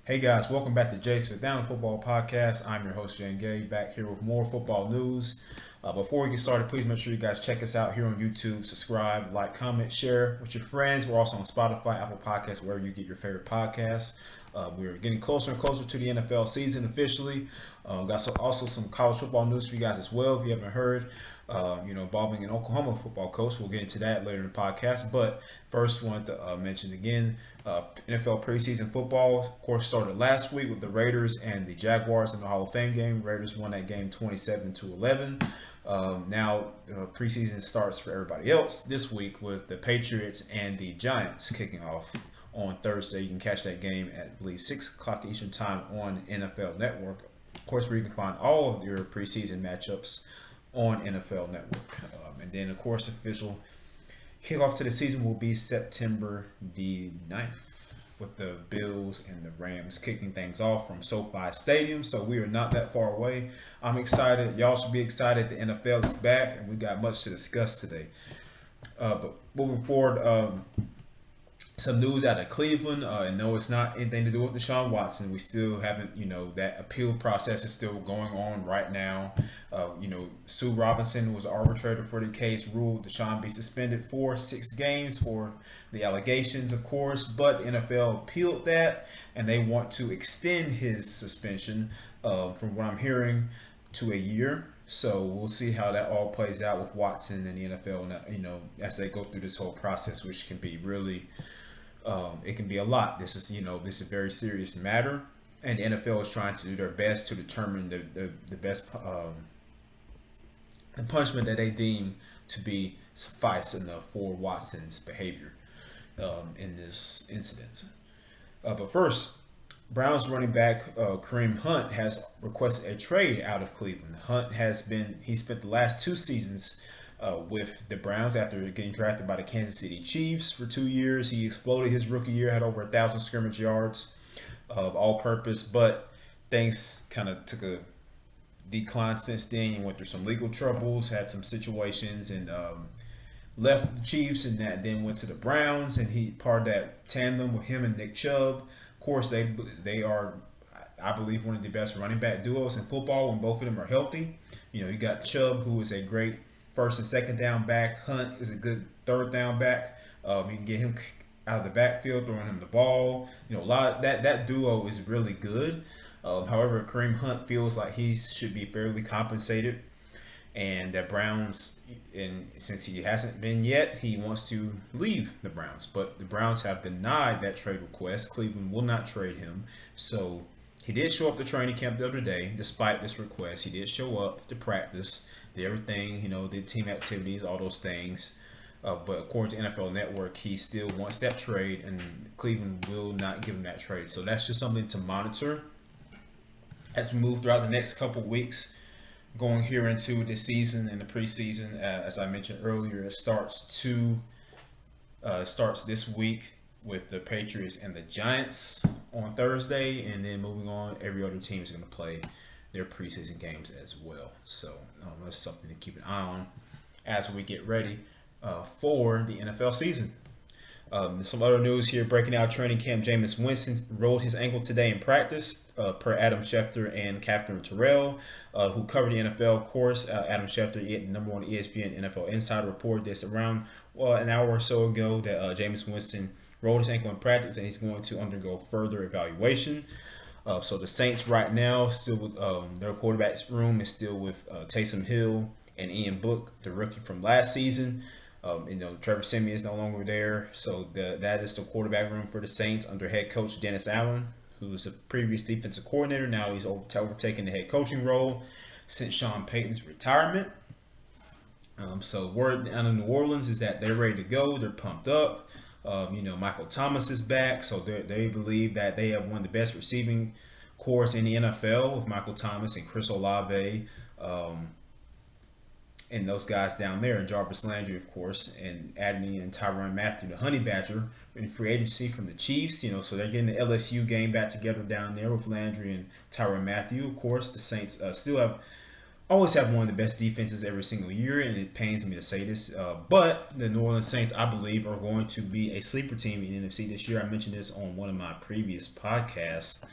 Hey guys, welcome back to Jay's Fifth Down Football Podcast. I'm your host, Jan Gay, back here with more football news. Before we get started, please make sure you guys check us out here on YouTube, subscribe, like, comment, share with your friends. We're also on Spotify, Apple Podcasts, wherever you get your favorite podcasts. We're getting closer and closer to the NFL season officially. Also some college football news for you guys as well. If you haven't heard, involving an Oklahoma football coach. We'll get into that later in the podcast. But first, wanted to mention again, NFL preseason football, of course, started last week with the Raiders and the Jaguars in the Hall of Fame game. Raiders won that game 27-11. Now preseason starts for everybody else this week with the Patriots and the Giants kicking off on Thursday. You can catch that game at, I believe, 6 o'clock Eastern Time on NFL Network. Of course, where you can find all of your preseason matchups on NFL Network. And then, of course, official kickoff to the season will be September the 9th with the Bills and the Rams kicking things off from SoFi Stadium. So we are not that far away. I'm excited. Y'all should be excited. The NFL is back, and we got much to discuss today. But moving forward, some news out of Cleveland. And no, it's not anything to do with Deshaun Watson. We still haven't, that appeal process is still going on right now. Sue Robinson was the arbitrator for the case, ruled Deshaun be suspended for 6 games for the allegations, of course. But the NFL appealed that, and they want to extend his suspension, from what I'm hearing, to a year. So we'll see how that all plays out with Watson and the NFL, as they go through this whole process, which can be really, it can be a lot. This is a very serious matter, and the NFL is trying to do their best to determine the best the punishment that they deem to be suffice enough for Watson's behavior in this incident. But first, Browns running back Kareem Hunt has requested a trade out of Cleveland. He spent the last 2 seasons with the Browns after getting drafted by the Kansas City Chiefs for 2 years. He exploded his rookie year, had over 1,000 scrimmage yards of all-purpose, but things kind of took a decline since then. He went through some legal troubles, had some situations, and left the Chiefs, and then went to the Browns, and he part of that tandem with him and Nick Chubb. Of course, they are, I believe, one of the best running back duos in football when both of them are healthy. You got Chubb, who is a great first and second down back. Hunt is a good third down back. You can get him out of the backfield, throwing him the ball. A lot that duo is really good. However, Kareem Hunt feels like he should be fairly compensated, and that Browns, and since he hasn't been yet, he wants to leave the Browns. But the Browns have denied that trade request. Cleveland will not trade him. So he did show up to training camp the other day, despite this request. He did show up to practice, did everything, did team activities, all those things. But according to NFL Network, he still wants that trade, and Cleveland will not give him that trade. So that's just something to monitor as we move throughout the next couple weeks, going here into the season and the preseason. As I mentioned earlier, it starts this week with the Patriots and the Giants on Thursday, and then moving on, every other team is going to play their preseason games as well. So that's something to keep an eye on as we get ready for the NFL season. Some other news here breaking out training camp. Jameis Winston rolled his ankle today in practice, per Adam Schefter and Catherine Terrell, who covered the NFL. Of course, Adam Schefter, number one ESPN NFL Insider, reported this around an hour or so ago that Jameis Winston rolled his ankle in practice, and he's going to undergo further evaluation. So the Saints right now still with their quarterback room is still with Taysom Hill and Ian Book, the rookie from last season. Trevor Siemian is no longer there, so that is the quarterback room for the Saints under head coach Dennis Allen, who's a previous defensive coordinator. Now he's overtaken the head coaching role since Sean Payton's retirement. So word out of New Orleans is that they're ready to go. They're pumped up. Michael Thomas is back, so they believe that they have one of the best receiving corps in the NFL with Michael Thomas and Chris Olave. And those guys down there, and Jarvis Landry, of course, and adding in Tyrann Mathieu, the Honey Badger, in free agency from the Chiefs. So they're getting the LSU game back together down there with Landry and Tyrann Mathieu. Of course, the Saints still have always have one of the best defenses every single year, and it pains me to say this. But the New Orleans Saints, I believe, are going to be a sleeper team in the NFC this year. I mentioned this on one of my previous podcasts.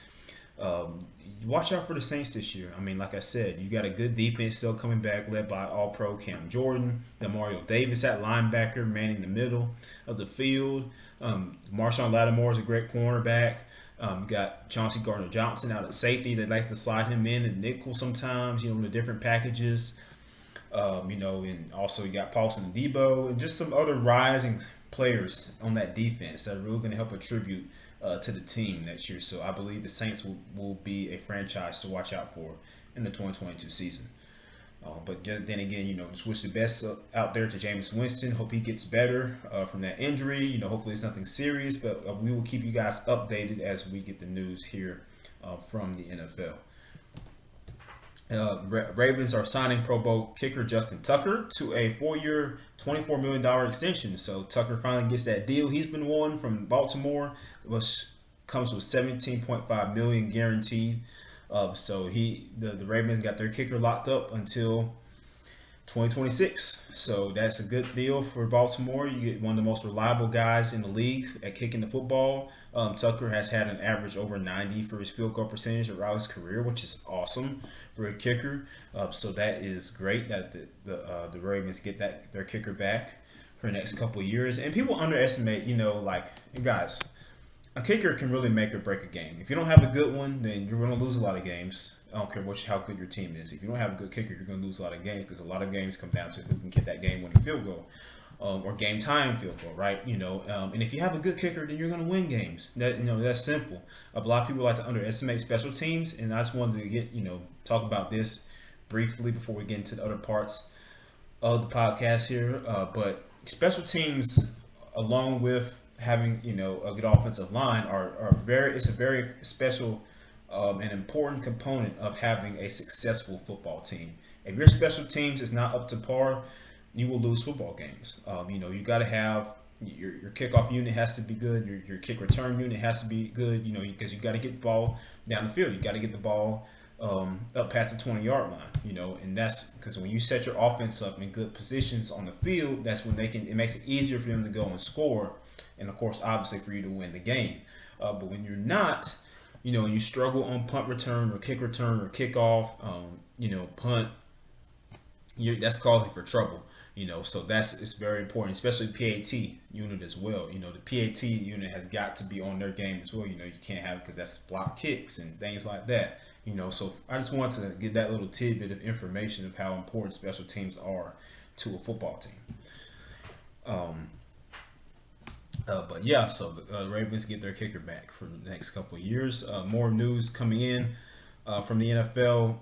Watch out for the Saints this year. I mean, like I said, you got a good defense still coming back, led by All-Pro Cam Jordan, Mario Davis at linebacker, manning the middle of the field. Marshawn Lattimore is a great cornerback. You got Chauncey Gardner-Johnson out at safety. They like to slide him in nickel sometimes, in the different packages. And also you got Paulson and Debo and just some other rising players on that defense that are really going to help attribute to the team next year. So I believe the Saints will be a franchise to watch out for in the 2022 season. But then again, just wish the best out there to Jameis Winston. Hope he gets better from that injury. Hopefully it's nothing serious, but we will keep you guys updated as we get the news here from the NFL. Ravens are signing Pro Bowl kicker Justin Tucker to a 4-year, $24 million extension. So Tucker finally gets that deal he's been wanting from Baltimore, which comes with $17.5 million guaranteed. So the Ravens got their kicker locked up until 2026. So that's a good deal for Baltimore. You get one of the most reliable guys in the league at kicking the football. Tucker has had an average over 90 for his field goal percentage throughout his career, which is awesome for a kicker. So that is great that the Ravens get their kicker back for the next couple of years. And people underestimate, guys, a kicker can really make or break a game. If you don't have a good one, then you're going to lose a lot of games. I don't care how good your team is. If you don't have a good kicker, you're going to lose a lot of games because a lot of games come down to who can get that game-winning field goal or game-time field goal, right? And if you have a good kicker, then you're going to win games. That's simple. A lot of people like to underestimate special teams, and I just wanted to talk about this briefly before we get into the other parts of the podcast here. But special teams, along with having a good offensive line it's a very special and important component of having a successful football team. If your special teams is not up to par, you will lose football games. You got to have your kickoff unit has to be good. Your kick return unit has to be good. Because you got to get the ball down the field. You got to get the ball up past the 20-yard line. And that's because when you set your offense up in good positions on the field, that's when it makes it easier for them to go and score. And of course, obviously, for you to win the game. But when you're not, and you struggle on punt return or kick return or kickoff, punt, that's causing for trouble. So it's very important, especially PAT unit as well. The PAT unit has got to be on their game as well. You can't have it because that's block kicks and things like that. So I just wanted to give that little tidbit of information of how important special teams are to a football team. So the Ravens get their kicker back for the next couple of years. More news coming in from the NFL.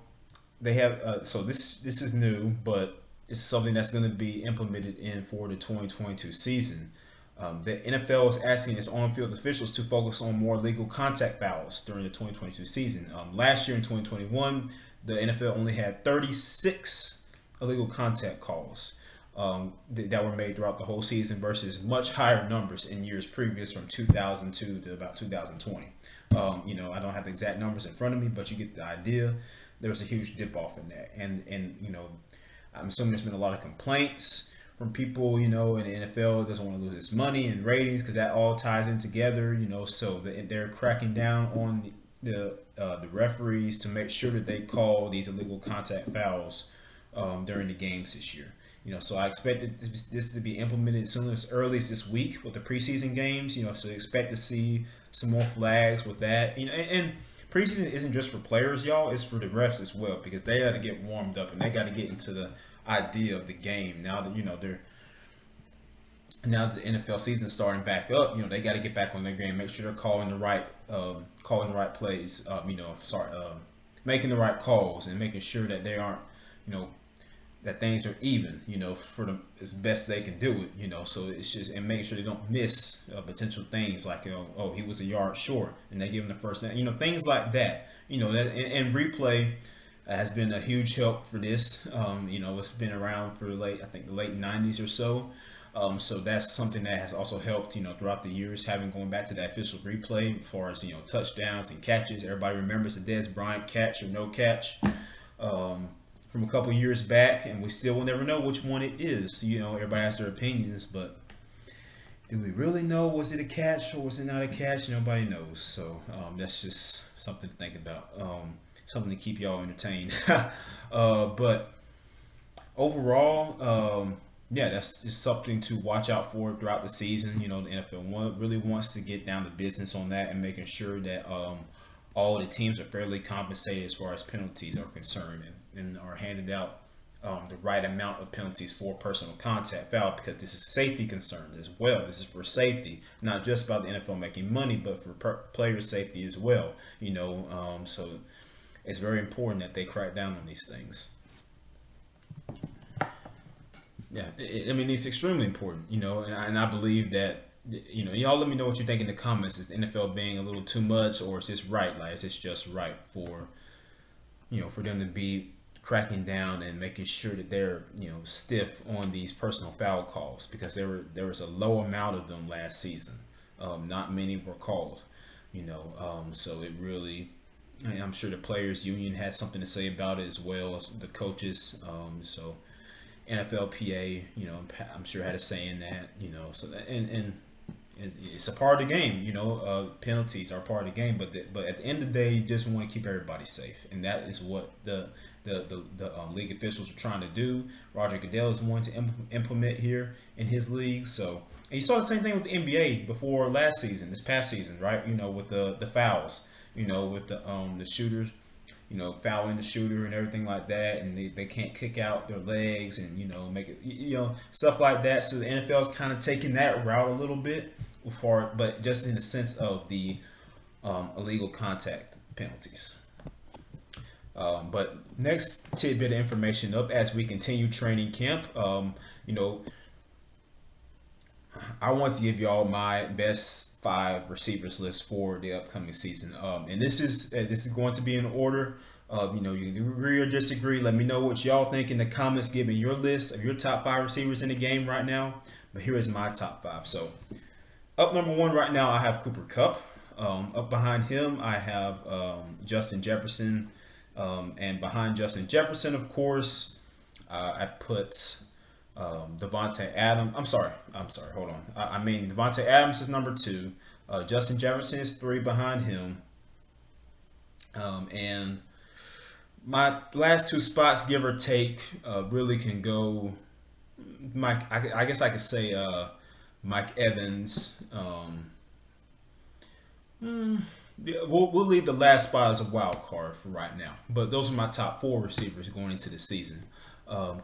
They have so this is new, but it's something that's going to be implemented for the 2022 season. The NFL is asking its on-field officials to focus on more legal contact fouls during the 2022 season. Last year in 2021, the NFL only had 36 illegal contact calls that were made throughout the whole season versus much higher numbers in years previous from 2002 to about 2020. I don't have the exact numbers in front of me, but you get the idea. There was a huge dip off in that. And I'm assuming there's been a lot of complaints from people, in the NFL doesn't want to lose its money and ratings because that all ties in together, so they're cracking down on the referees to make sure that they call these illegal contact fouls during the games this year. So I expect this to be implemented as soon as early as this week with the preseason games. So expect to see some more flags with that. And preseason isn't just for players, y'all. It's for the refs as well because they got to get warmed up and they got to get into the idea of the game. Now that now that the NFL season is starting back up, they got to get back on their game. Make sure they're calling the right plays. Making the right calls and making sure that they aren't, that things are even, for them as best they can do it, so it's just, and making sure they don't miss potential things like, he was a yard short and they give him the first down, things like that, that and replay has been a huge help for this. It's been around for the late 90s or so. So that's something that has also helped, throughout the years, going back to that official replay as far as, touchdowns and catches. Everybody remembers the Dez Bryant catch or no catch. from a couple years back, and we still will never know which one it is. Everybody has their opinions, but do we really know? Was it a catch or was it not a catch? Nobody knows. So that's just something to think about. Something to keep y'all entertained. But overall, yeah, that's just something to watch out for throughout the season. The NFL really wants to get down to business on that and making sure that all the teams are fairly compensated as far as penalties are concerned and are handed out the right amount of penalties for personal contact foul, because this is safety concerns as well. This is for safety, not just about the NFL making money, but for player safety as well. So it's very important that they crack down on these things. Yeah, it's extremely important. And I believe that. Y'all let me know what you think in the comments. Is the NFL being a little too much, or is this right? Like, is this just right for for them to be cracking down and making sure that they're stiff on these personal foul calls, because there was a low amount of them last season. Not many were called. So it really, I'm sure the players union had something to say about it, as well as the coaches. So NFLPA, I'm sure had a say in that. So and it's a part of the game. Penalties are part of the game, but at the end of the day, you just want to keep everybody safe, and that is what the league officials are trying to do. Roger Goodell is wanting to implement here in his league. So, and you saw the same thing with the NBA before this past season, right? With the fouls, with the shooters, fouling the shooter and everything like that, and they can't kick out their legs and make it stuff like that. So the NFL is kind of taking that route a little bit but just in the sense of the illegal contact penalties. But next tidbit of information up as we continue training camp. I want to give y'all my best 5 receivers list for the upcoming season. And this is going to be in order. You can agree or disagree. Let me know what y'all think in the comments, giving your list of your top 5 receivers in the game right now. But here is my top 5. So up number 1 right now, I have Cooper Kupp. Up behind him, I have Justin Jefferson. And behind Justin Jefferson, of course, I put Devontae Adams. I'm sorry. Hold on. Devontae Adams is number 2. Justin Jefferson is 3 behind him. And my last 2 spots, give or take, really can go. I guess I could say Mike Evans. We'll leave the last spot as a wild card for right now. But those are my top 4 receivers going into the season.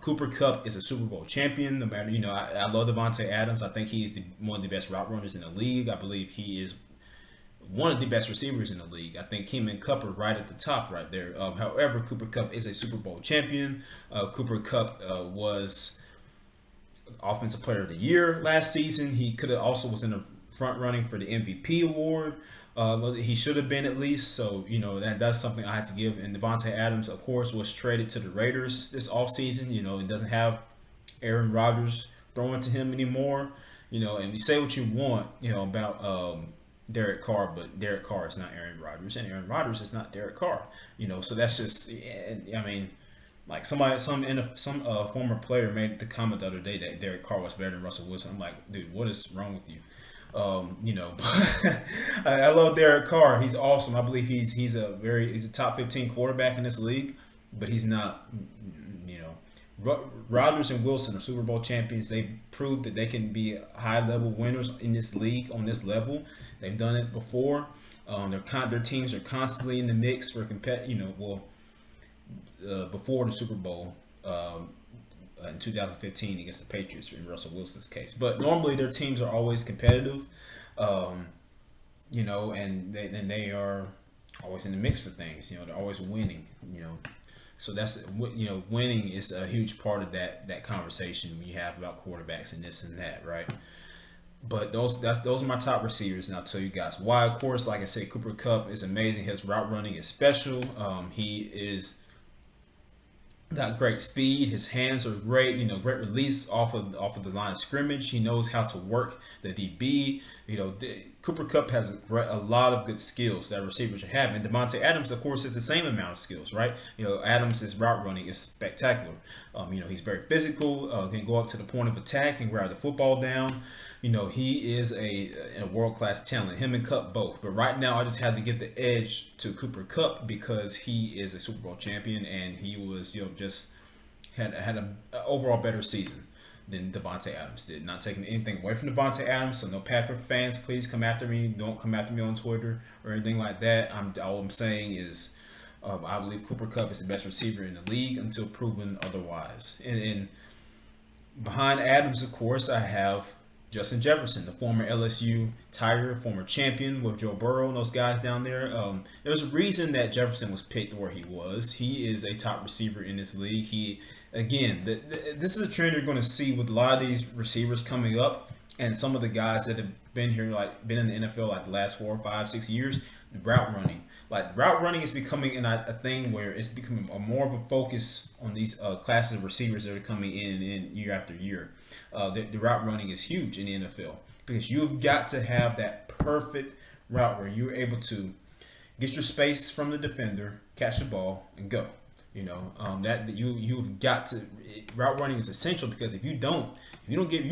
Cooper Kupp is a Super Bowl champion. No matter, I love Devontae Adams. I think he's one of the best route runners in the league. I believe he is one of the best receivers in the league. I think him and Kupp are right at the top right there. However, Cooper Kupp is a Super Bowl champion. Cooper Kupp was Offensive Player of the Year last season. He could have also was in the front running for the MVP award. He should have been at least. So, that's something I had to give. And Devontae Adams, of course, was traded to the Raiders this offseason. He doesn't have Aaron Rodgers throwing to him anymore. And you say what you want, about Derek Carr, but Derek Carr is not Aaron Rodgers, and Aaron Rodgers is not Derek Carr. So that's just, like some former player made the comment the other day that Derek Carr was better than Russell Wilson. I'm like, dude, what is wrong with you? I love Derek Carr. He's awesome. I believe he's a top 15 quarterback in this league, but he's not. Rodgers and Wilson are Super Bowl champions. They proved that they can be high level winners in this league on this level. They've done it before. Their teams are constantly in the mix for before the Super Bowl. In 2015 against the Patriots in Russell Wilson's case. But normally their teams are always competitive, and they are always in the mix for things. They're always winning. So that's winning is a huge part of that conversation we have about quarterbacks and this and that, right? But those are my top receivers, and I'll tell you guys why. Of course, like I said, Cooper Kupp is amazing. His route running is special. He is got great speed. His hands are great. Great release off of the line of scrimmage. He knows how to work the DB. Cooper Kupp has a lot of good skills that receivers should have, and Devontae Adams, of course, has the same amount of skills, right? Adams' route running is spectacular. He's very physical, can go up to the point of attack and grab the football down. He is a world class talent. Him and Kupp both. But right now, I just had to give the edge to Cooper Kupp because he is a Super Bowl champion and he was just had an overall better season than Devontae Adams did. Not taking anything away from Devontae Adams, so no Packer fans, please come after me. Don't come after me on Twitter or anything like that. All I'm saying is I believe Cooper Kupp is the best receiver in the league until proven otherwise. And behind Adams, of course, I have Justin Jefferson, the former LSU Tiger, former champion with Joe Burrow and those guys down there. There's a reason that Jefferson was picked where he was. He is a top receiver in this league. This is a trend you're going to see with a lot of these receivers coming up, and some of the guys that have been here, been in the NFL the last 4, 5, 6 years. Route running, route running is becoming a thing where it's becoming more of a focus on these classes of receivers that are coming in year after year. The route running is huge in the NFL because you've got to have that perfect route where you're able to get your space from the defender, catch the ball, and go. You've got to. Route running is essential because if you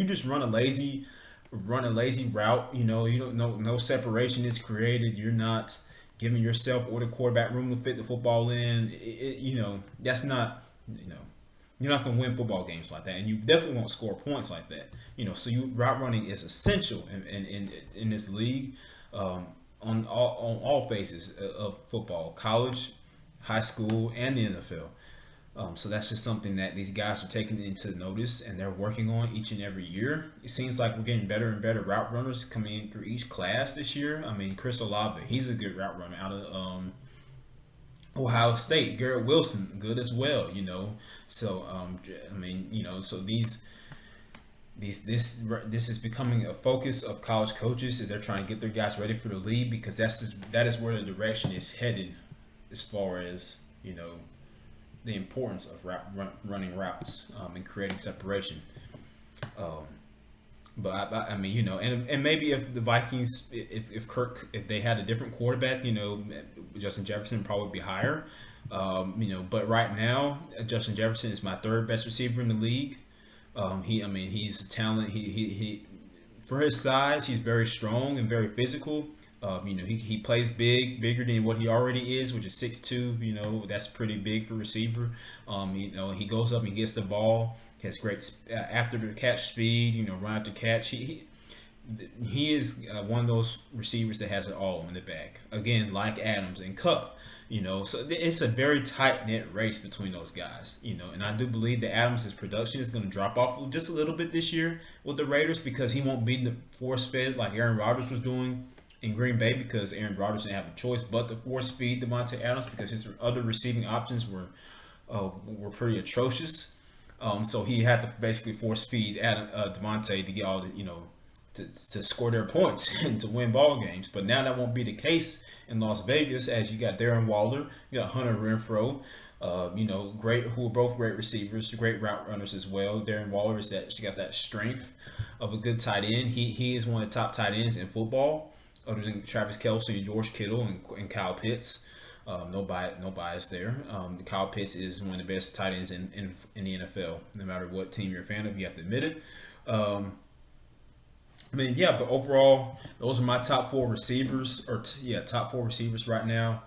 just run a lazy route. You don't no separation is created. You're not giving yourself or the quarterback room to fit the football in. That's not. You're not going to win football games like that, and you definitely won't score points like that. So route running is essential in this league, on all phases of football, college, high school, and the NFL. So that's just something that these guys are taking into notice and they're working on each and every year. It seems like we're getting better and better route runners coming in through each class this year. Chris Olave, he's a good route runner out of Ohio State. Garrett Wilson, good as well. So so this is becoming a focus of college coaches as they're trying to get their guys ready for the league because that is where the direction is headed as far as the importance of running routes and creating separation. And maybe if the Vikings, if they had a different quarterback, Justin Jefferson would probably be higher. But right now, Justin Jefferson is my third best receiver in the league. He's a talent. He for his size, he's very strong and very physical. He plays bigger than what he already is, which is 6'2". That's pretty big for a receiver. He goes up and gets the ball. He has great after the catch speed. Run after catch. He is one of those receivers that has it all in the bag. Again, like Adams and Kupp. So it's a very tight knit race between those guys. And I do believe that Adams' production is going to drop off just a little bit this year with the Raiders because he won't be the force fed like Aaron Rodgers was doing in Green Bay because Aaron Rodgers didn't have a choice but to force feed Devontae Adams because his other receiving options were pretty atrocious. So he had to basically force feed Devontae to get all the to score their points and to win ball games. But now that won't be the case in Las Vegas as you got Darren Waller, you got Hunter Renfrow, who are both great receivers, great route runners as well. Darren Waller she got that strength of a good tight end. He is one of the top tight ends in football. Other than Travis Kelce, George Kittle, and Kyle Pitts. No bias there. Kyle Pitts is one of the best tight ends in the NFL. No matter what team you're a fan of, you have to admit it. But overall, those are my top four receivers, top four receivers right now.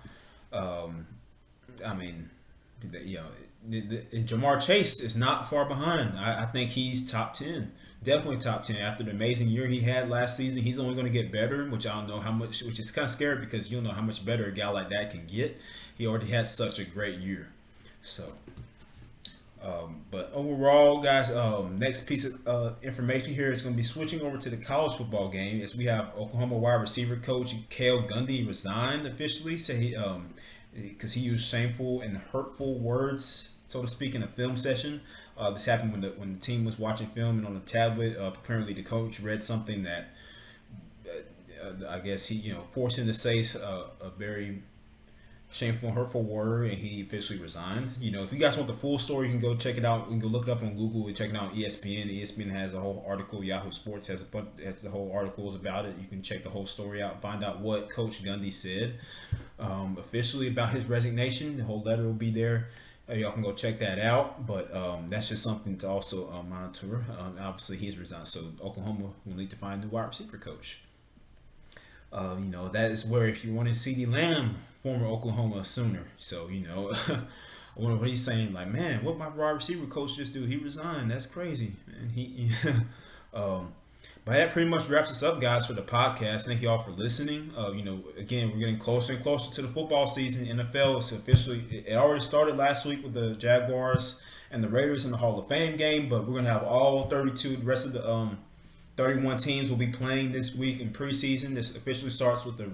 Jamar Chase is not far behind. I think he's top 10. Definitely top 10. After the amazing year he had last season, he's only going to get better, which I don't know how much, which is kind of scary because you don't know how much better a guy like that can get. He already had such a great year. So, but overall, guys, next piece of information here is going to be switching over to the college football game as we have Oklahoma wide receiver coach Cale Gundy resigned officially, because he used shameful and hurtful words, so to speak, in a film session. This happened when the team was watching film and on the tablet. Apparently, the coach read something that I guess he forced him to say a very shameful, hurtful word, and he officially resigned. If you guys want the full story, you can go check it out. You can go look it up on Google and check it out on ESPN. ESPN has a whole article. Yahoo Sports has the whole articles about it. You can check the whole story out, find out what Coach Gundy said officially about his resignation. The whole letter will be there. Y'all can go check that out, but that's just something to also monitor. Obviously, he's resigned, so Oklahoma will need to find a new wide receiver coach. That is where if you wanted CeeDee Lamb, former Oklahoma Sooner. So, I wonder what he's saying. Like, man, what my wide receiver coach just do? He resigned. That's crazy. And but that pretty much wraps us up, guys, for the podcast. Thank you all for listening. Again, we're getting closer and closer to the football season. NFL is officially, it already started last week with the Jaguars and the Raiders in the Hall of Fame game, but we're going to have all 32, the rest of the 31 teams will be playing this week in preseason. This officially starts with the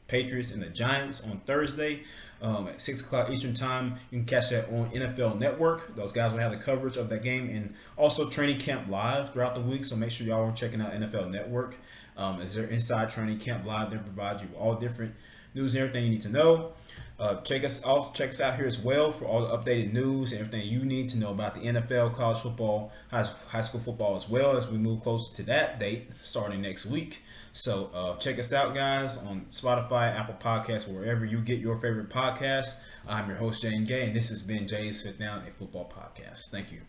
Patriots and the Giants on Thursday at 6 o'clock Eastern Time. You can catch that on NFL Network. Those guys will have the coverage of that game and also training camp live throughout the week. So make sure y'all are checking out NFL Network. As their inside training camp live, they provide you all different news and everything you need to know. Check us out here as well for all the updated news and everything you need to know about the NFL, college football, high school football, as well as we move closer to that date starting next week. So check us out, guys, on Spotify, Apple Podcasts, wherever you get your favorite podcasts. I'm your host, Jane Gay, and this has been Jay's Fifth Down, a football podcast. Thank you.